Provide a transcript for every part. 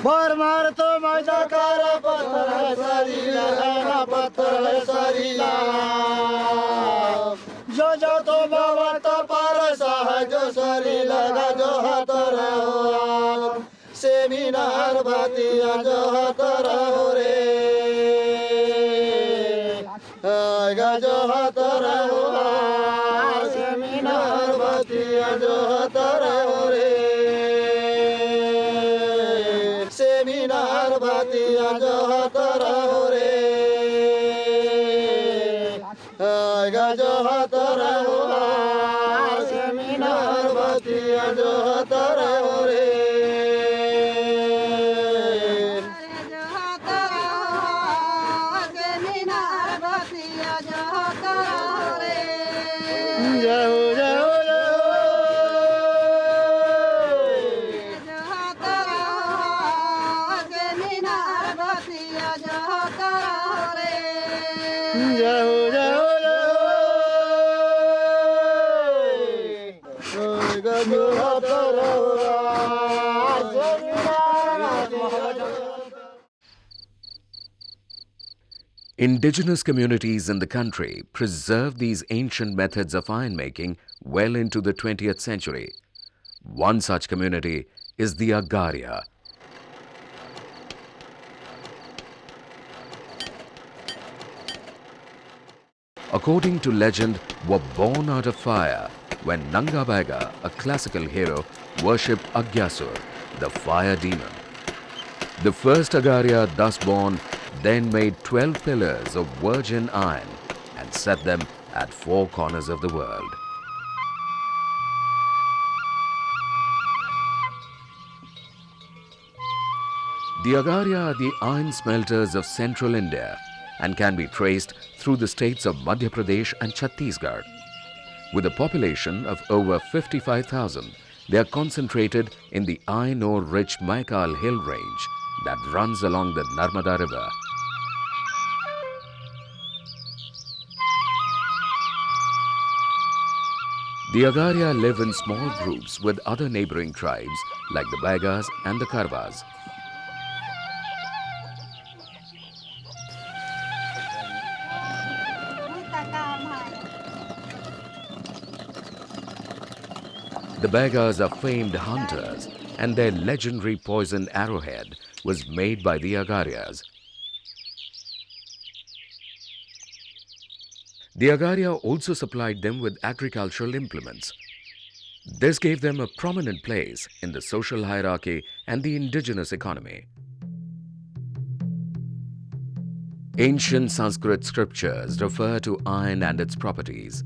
मार मार तो मैदा कारा पत्थर है सरीला है पत्थर है सरीला जो तो बाबा तो पारसा है जो सरीला का जो हाथ रहो सेमिनार बातिया जो हाथ रहो रे जो हाथ रहो सेमिनार बातिया जो हाथ रहो रे सेमिनार बातिया जो हाथ रहो रे जो हाथ रहो सेमिनार बातिया जो हाथ रहो रे जो हाथ रहो सेमिनार बातिया जो हाथ रहो रे जय Indigenous communities in the country preserved these ancient methods of iron making well into the 20th century. One such community is the Agaria. According to legend, were born out of fire when Nanga Baiga, a classical hero, worshipped Agyasur, the fire demon. The first Agaria thus born then made 12 pillars of virgin iron and set them at four corners of the world. The Agaria are the iron smelters of central India and can be traced through the states of Madhya Pradesh and Chattisgarh. With a population of over 55,000, they are concentrated in the iron ore-rich Maikal hill range that runs along the Narmada river. The Agaria live in small groups with other neighboring tribes like the Baigas and the Karwas. The Baigas are famed hunters and their legendary poison arrowhead was made by the Agarias. The Agaria also supplied them with agricultural implements. This gave them a prominent place in the social hierarchy and the indigenous economy. Ancient Sanskrit scriptures refer to iron and its properties.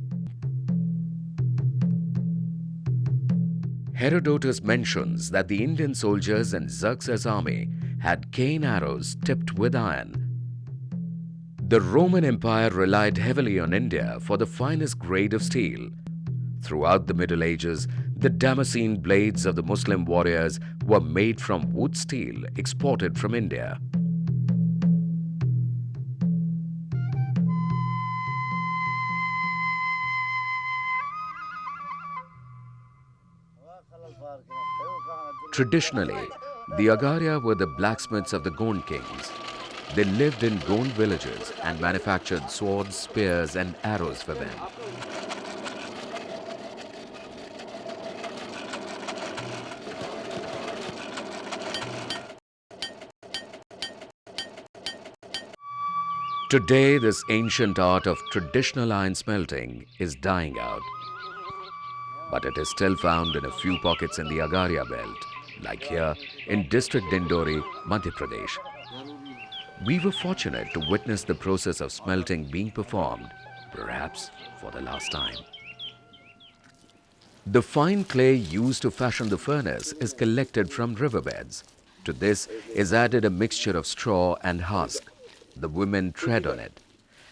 Herodotus mentions that the Indian soldiers in Xerxes' army had cane arrows tipped with iron. The Roman Empire relied heavily on India for the finest grade of steel. Throughout the Middle Ages, the Damascene blades of the Muslim warriors were made from wood steel exported from India. Traditionally, the Agaria were the blacksmiths of the Gond kings. They lived in Gond villages and manufactured swords, spears and arrows for them. Today, this ancient art of traditional iron smelting is dying out. But it is still found in a few pockets in the Agaria belt, like here in district Dindori, Madhya Pradesh. We were fortunate to witness the process of smelting being performed, perhaps for the last time. The fine clay used to fashion the furnace is collected from riverbeds. To this is added a mixture of straw and husk. The women tread on it,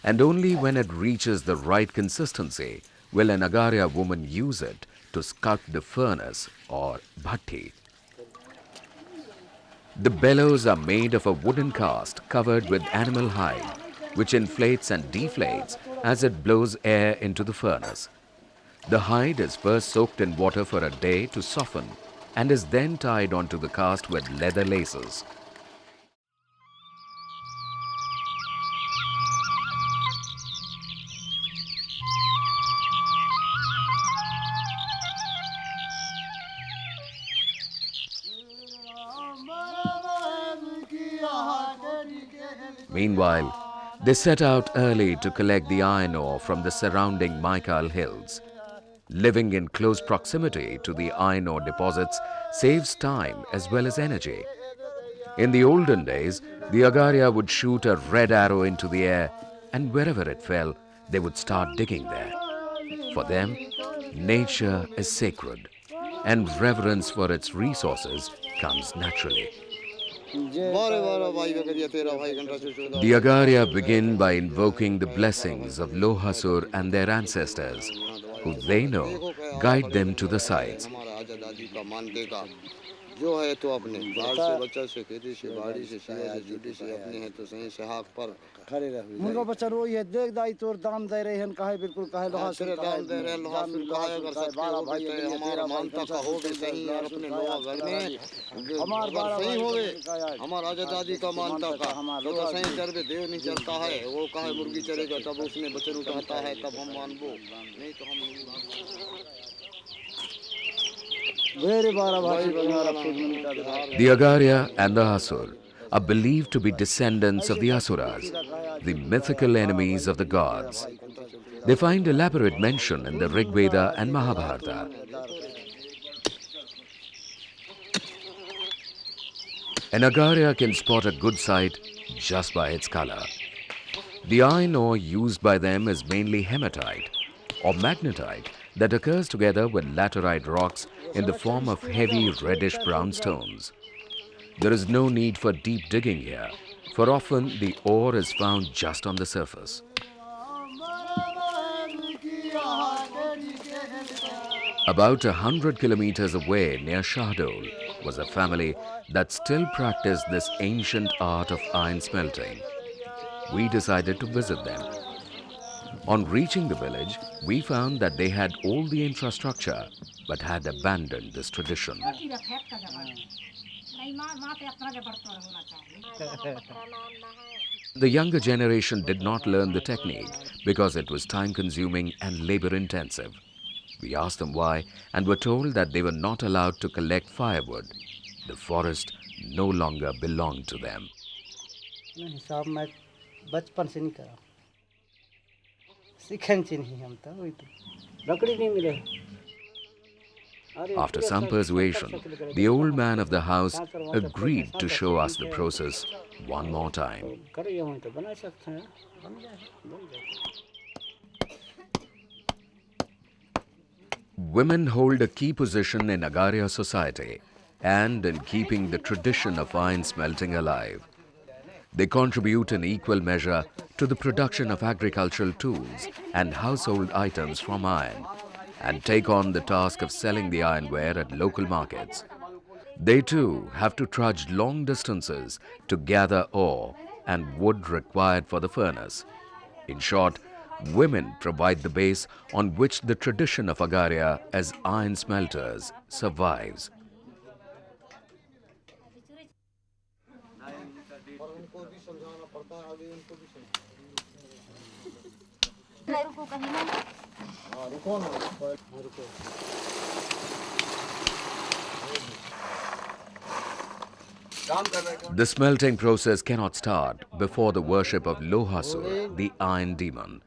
and only when it reaches the right consistency will an Agaria woman use it to sculpt the furnace or bhatti. The bellows are made of a wooden cast covered with animal hide, which inflates and deflates as it blows air into the furnace. The hide is first soaked in water for a day to soften and is then tied onto the cast with leather laces. Meanwhile, they set out early to collect the iron ore from the surrounding Maikal hills. Living in close proximity to the iron ore deposits saves time as well as energy. In the olden days, the Agaria would shoot a red arrow into the air, and wherever it fell, they would start digging there. For them, nature is sacred, and reverence for its resources comes naturally. The Agaria begin by invoking the blessings of Lohasur and their ancestors, who they know guide them to the sites. जो है तो अपने बाल से बच्चा से खेती से बाड़ी से शिवा से जुड़ी से अपने हैं तो सही सहाक पर खड़े रहे मुर्गा बच्चा रो ये देख दाई तोर दाम दे रहे हैं काहे बिल्कुल काहे लोहा से दाम दे रहे लोहा से काहे अगर सकते हो भाई हमारा मानता का हो गए सही और अपने लोहा घर में हमार बार सही हो गए हमार आजा दादी का मानता का तो सही चर पे देव नहीं चलता है वो काहे मुर्गी चलेगा तब उसने बच्चा उठाता है तब हम मानबो नहीं तो हम The Agaria and the Asur are believed to be descendants of the Asuras, the mythical enemies of the gods. They find elaborate mention in the Rig Veda and Mahabharata. An Agaria can spot a good site just by its color. The iron ore used by them is mainly hematite or magnetite that occurs together with laterite rocks in the form of heavy reddish-brown stones. There is no need for deep digging here, for often the ore is found just on the surface. About 100 kilometers away near Shahaed was a family that still practiced this ancient art of iron smelting. We decided to visit them. On reaching the village, we found that they had all the infrastructure but had abandoned this tradition. The younger generation did not learn the technique because it was time-consuming and labor-intensive. We asked them why and were told that they were not allowed to collect firewood. The forest no longer belonged to them. After some persuasion, the old man of the house agreed to show us the process one more time. Women hold a key position in Agaria society and in keeping the tradition of iron smelting alive. They contribute in equal measure to the production of agricultural tools and household items from iron, and take on the task of selling the ironware at local markets. They too have to trudge long distances to gather ore and wood required for the furnace. In short, women provide the base on which the tradition of Agaria as iron smelters survives. The smelting process cannot start before the worship of Lohasur, the iron demon,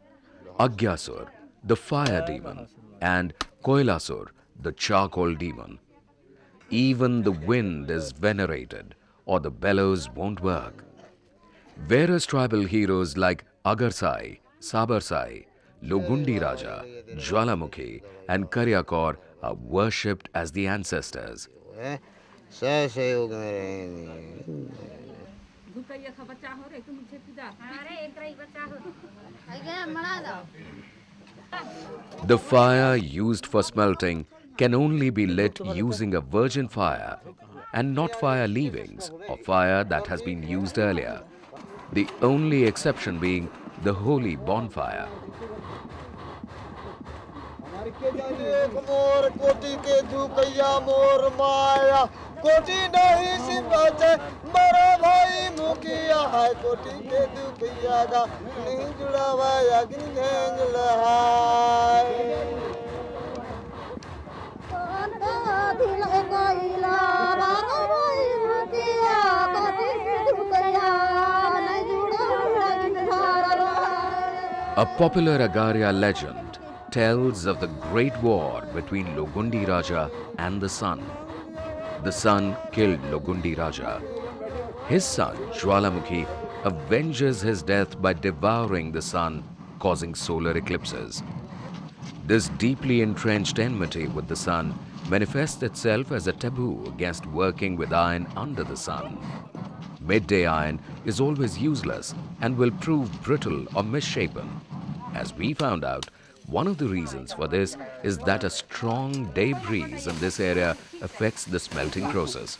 Agyasur, the fire demon, and Koilasur, the charcoal demon. Even the wind is venerated or the bellows won't work. Various tribal heroes like Agarsai, Sabarsai, Logundi Raja, Jwalamukhi and Karyakor are worshipped as the ancestors. The fire used for smelting can only be lit using a virgin fire and not fire leavings or fire that has been used earlier, the only exception being the holy bonfire. A popular Agaria legend tells of the great war between Logundi Raja and the sun. The sun killed Logundi Raja. His son, Jwalamukhi, avenges his death by devouring the sun, causing solar eclipses. This deeply entrenched enmity with the sun manifests itself as a taboo against working with iron under the sun. Midday iron is always useless and will prove brittle or misshapen. As we found out, one of the reasons for this is that a strong day breeze in this area affects the smelting process.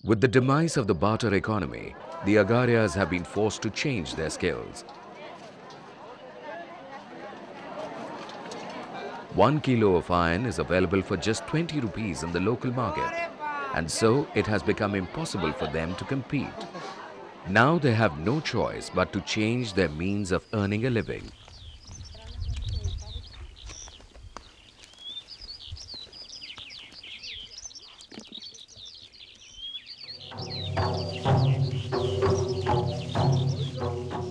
With the demise of the barter economy, the Agarias have been forced to change their skills. 1 kilo of iron is available for just 20 rupees in the local market, and so it has become impossible for them to compete. Now they have no choice but to change their means of earning a living.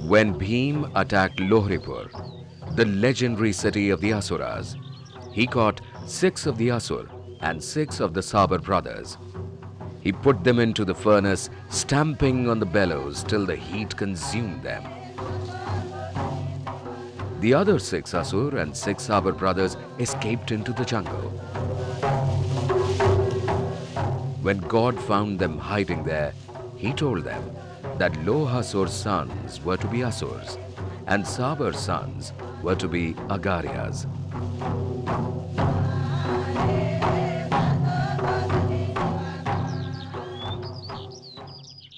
When Bhim attacked Lohripur, the legendary city of the Asuras, he caught 6 of the Asur and 6 of the Sabar brothers. He put them into the furnace, stamping on the bellows till the heat consumed them. The other 6 Asur and 6 Sabar brothers escaped into the jungle. When God found them hiding there, he told them that Lohasur's sons were to be Asurs and Sabar's sons were to be Agarias.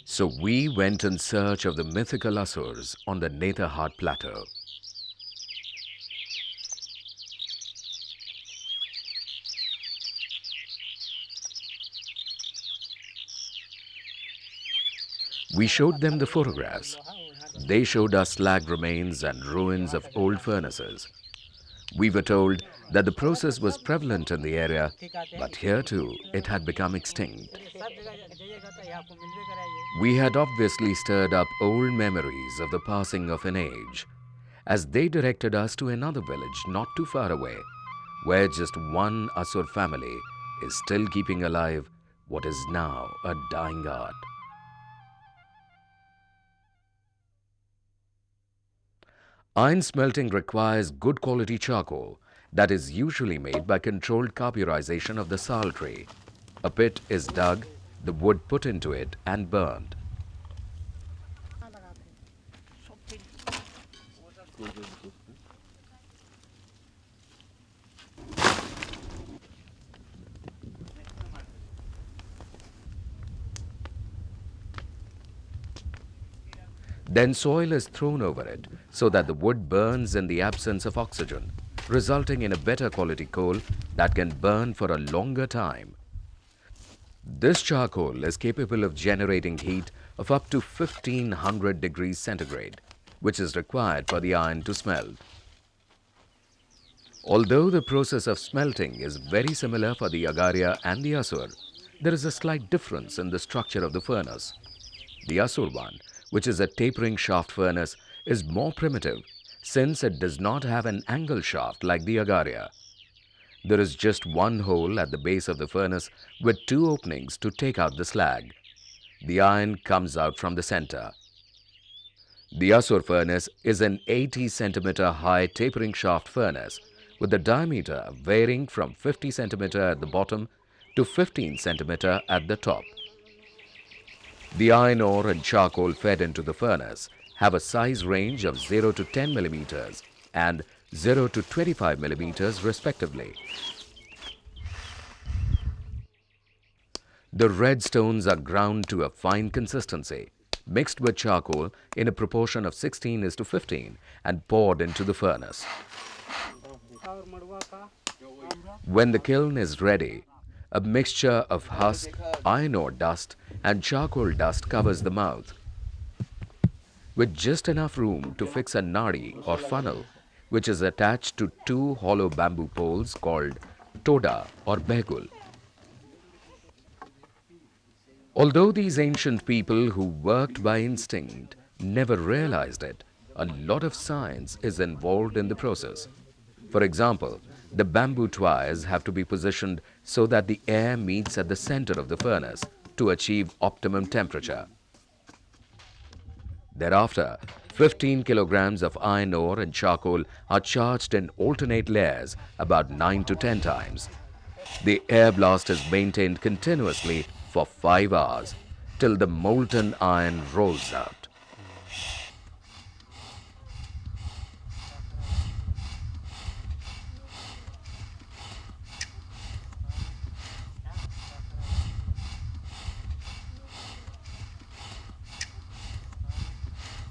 So we went in search of the mythical Asurs on the Latehar plateau. We showed them the photographs. They showed us slag remains and ruins of old furnaces. We were told that the process was prevalent in the area, but here too it had become extinct. We had obviously stirred up old memories of the passing of an age, as they directed us to another village not too far away, where just one Asur family is still keeping alive what is now a dying art. Iron smelting requires good quality charcoal that is usually made by controlled carburization of the sal tree. A pit is dug, the wood put into it and burned. Then soil is thrown over it so that the wood burns in the absence of oxygen, resulting in a better quality coal that can burn for a longer time. This charcoal is capable of generating heat of up to 1500 degrees centigrade, which is required for the iron to smelt. Although the process of smelting is very similar for the Agaria and the Asur, there is a slight difference in the structure of the furnace. The Asur one, which is a tapering shaft furnace, is more primitive since it does not have an angle shaft like the Agaria. There is just one hole at the base of the furnace with 2 openings to take out the slag. The iron comes out from the center. The Asur furnace is an 80 centimeter high tapering shaft furnace with a diameter varying from 50 centimeter at the bottom to 15 centimeter at the top. The iron ore and charcoal fed into the furnace have a size range of 0 to 10 millimeters and 0 to 25 millimeters respectively. The red stones are ground to a fine consistency, mixed with charcoal in a proportion of 16:15 and poured into the furnace. When the kiln is ready, a mixture of husk, iron ore dust and charcoal dust covers the mouth, with just enough room to fix a nadi or funnel, which is attached to two hollow bamboo poles called toda or begul. Although these ancient people who worked by instinct never realized it, a lot of science is involved in the process. For example, the bamboo twires have to be positioned so that the air meets at the center of the furnace to achieve optimum temperature. Thereafter, 15 kilograms of iron ore and charcoal are charged in alternate layers about 9 to 10 times. The air blast is maintained continuously for 5 hours till the molten iron rolls out.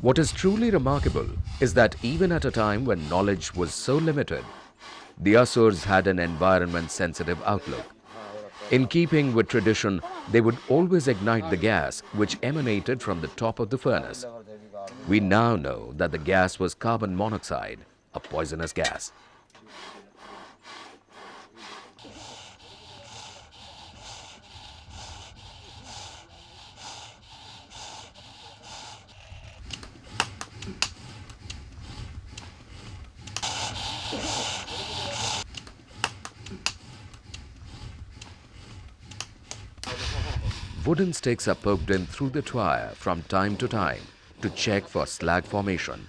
What is truly remarkable is that even at a time when knowledge was so limited, the Asurs had an environment-sensitive outlook. In keeping with tradition, they would always ignite the gas which emanated from the top of the furnace. We now know that the gas was carbon monoxide, a poisonous gas. Wooden sticks are poked in through the twire from time to time to check for slag formation.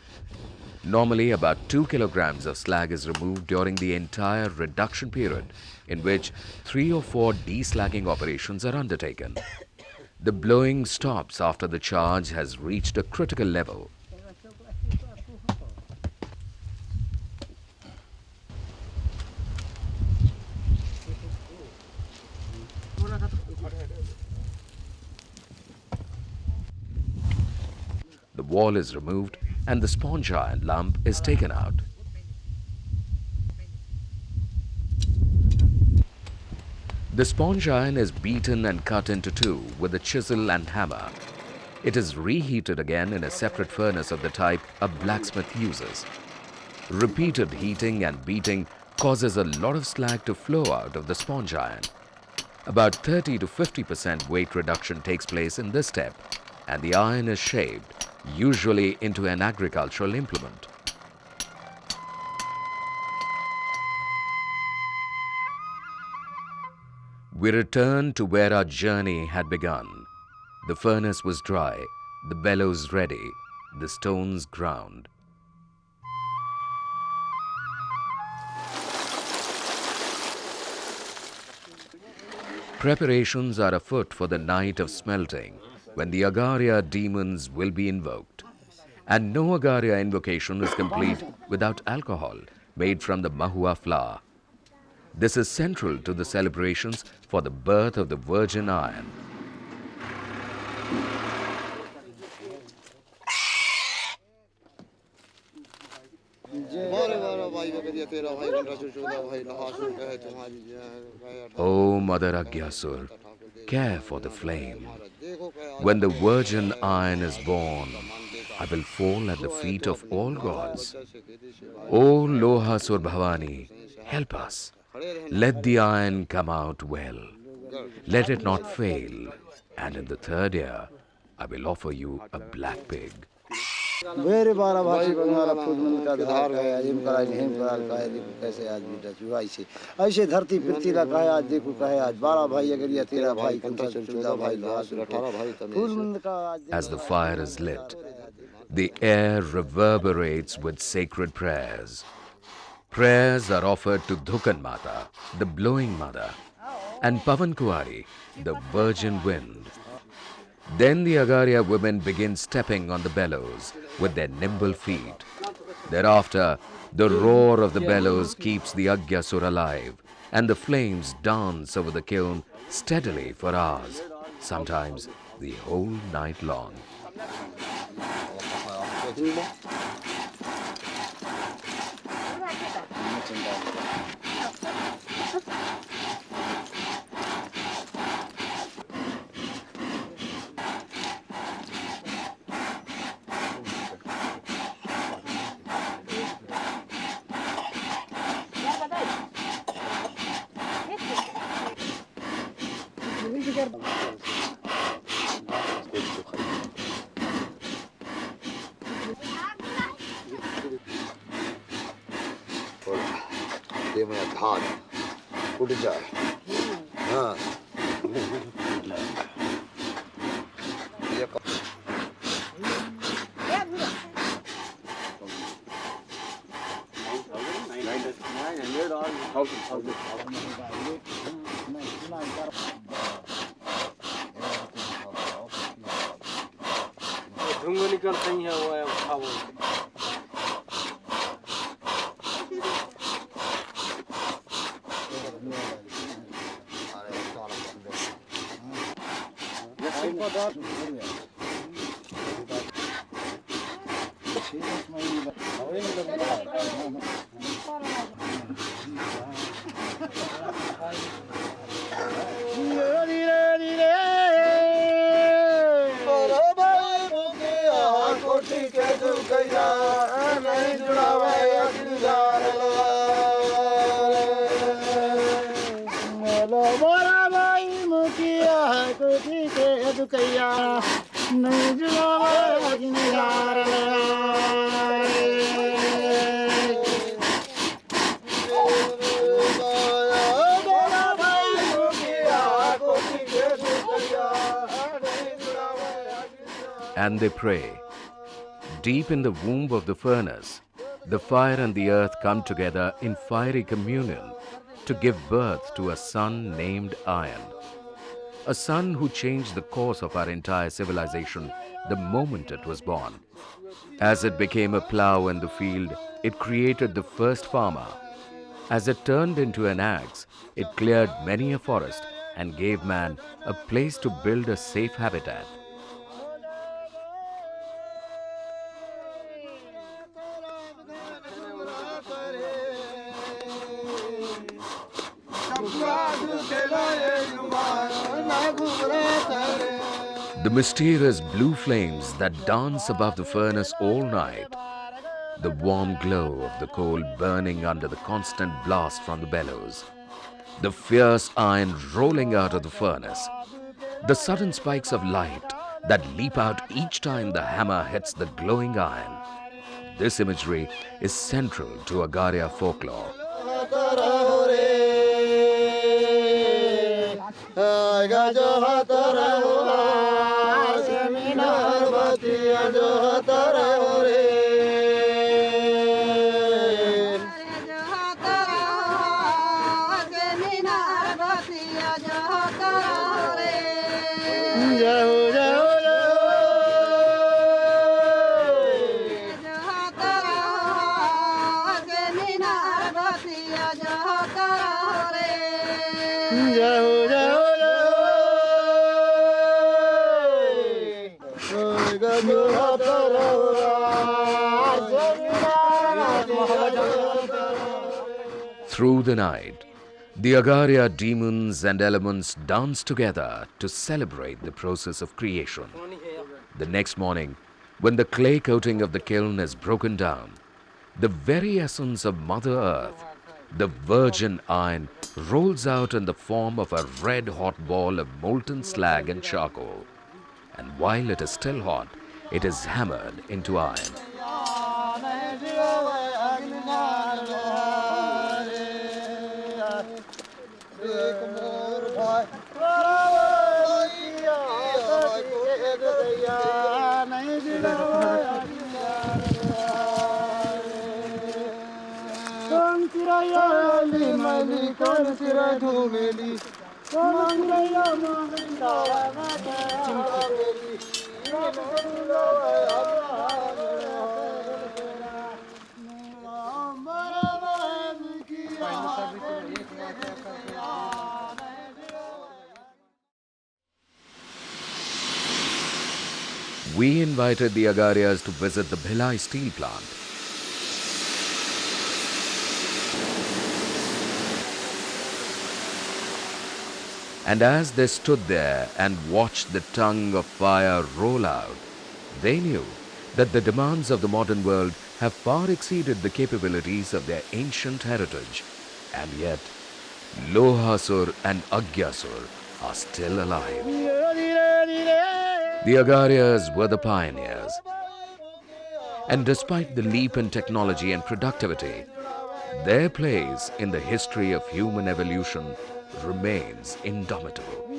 Normally, about 2 kilograms of slag is removed during the entire reduction period, in which 3 or 4 deslagging operations are undertaken. The blowing stops after the charge has reached a critical level. The wall is removed and the sponge iron lump is taken out. The sponge iron is beaten and cut into two with a chisel and hammer. It is reheated again in a separate furnace of the type a blacksmith uses. Repeated heating and beating causes a lot of slag to flow out of the sponge iron. About 30 to 50% weight reduction takes place in this step, and the iron is shaped, usually into an agricultural implement. We returned to where our journey had begun. The furnace was dry, the bellows ready, the stones ground. Preparations are afoot for the night of smelting, when the Agaria demons will be invoked. And no Agaria invocation is complete without alcohol made from the mahua flower. This is central to the celebrations for the birth of the virgin iron. O Mother Agyasur, care for the flame. When the virgin iron is born, I will fall at the feet of all gods. O Lohasur Bhavani, help us. Let the iron come out well. Let it not fail. And in the third year, I will offer you a black pig. मेरे 12 भाषी बंगारा फूल का धार गया him कराई him कराल कहे देखो कैसे आज भी डचू ऐसे ऐसे धरती पृथ्वी ला कहे आज देखो कहे आज 12 भाई अगरिया 13 भाई 14 भाई 18 भाई फूल का आज. As the fire is lit, the air reverberates with sacred prayers. Prayers are offered to Dhukan Mata, the blowing mother, and Pavan Kuwari, the virgin wind. Then the Agaria women begin stepping on the bellows with their nimble feet. Thereafter, the roar of the bellows keeps the Agyasur alive, and the flames dance over the kiln steadily for hours, sometimes the whole night long. ये मैं धान उड़ जाए हाँ धुआं निकलता ही है वो खाओ And they pray. Deep in the womb of the furnace, the fire and the earth come together in fiery communion to give birth to a son named Iron. A son who changed the course of our entire civilization the moment it was born. As it became a plough in the field, it created the first farmer. As it turned into an axe, it cleared many a forest and gave man a place to build a safe habitat. The mysterious blue flames that dance above the furnace all night, the warm glow of the coal burning under the constant blast from the bellows, the fierce iron rolling out of the furnace, the sudden spikes of light that leap out each time the hammer hits the glowing iron. This imagery is central to Agaria folklore. Through the night, the Agaria demons and elements dance together to celebrate the process of creation. The next morning, when the clay coating of the kiln is broken down, the very essence of Mother Earth, the virgin iron, rolls out in the form of a red-hot ball of molten slag and charcoal. And while it is still hot, it is hammered into iron. We invited the Agarias to visit the Bhilai steel plant. And as they stood there and watched the tongue of fire roll out, they knew that the demands of the modern world have far exceeded the capabilities of their ancient heritage. And yet, Lohasur and Agyasur are still alive. The Agarias were the pioneers. And despite the leap in technology and productivity, their place in the history of human evolution remains indomitable.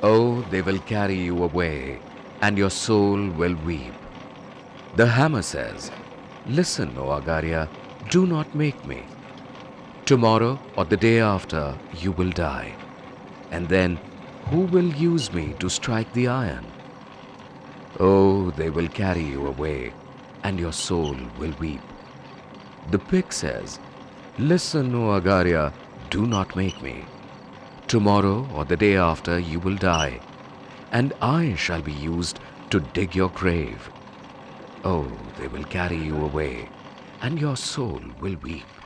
Oh, they will carry you away, and your soul will weep. The hammer says, "Listen, O Agaria, do not make me. Tomorrow or the day after, you will die. And then, who will use me to strike the iron?" Oh, they will carry you away, and your soul will weep. The pig says, "Listen, O Agaria, do not make me. Tomorrow or the day after, you will die, and I shall be used to dig your grave. Oh, they will carry you away, and your soul will weep.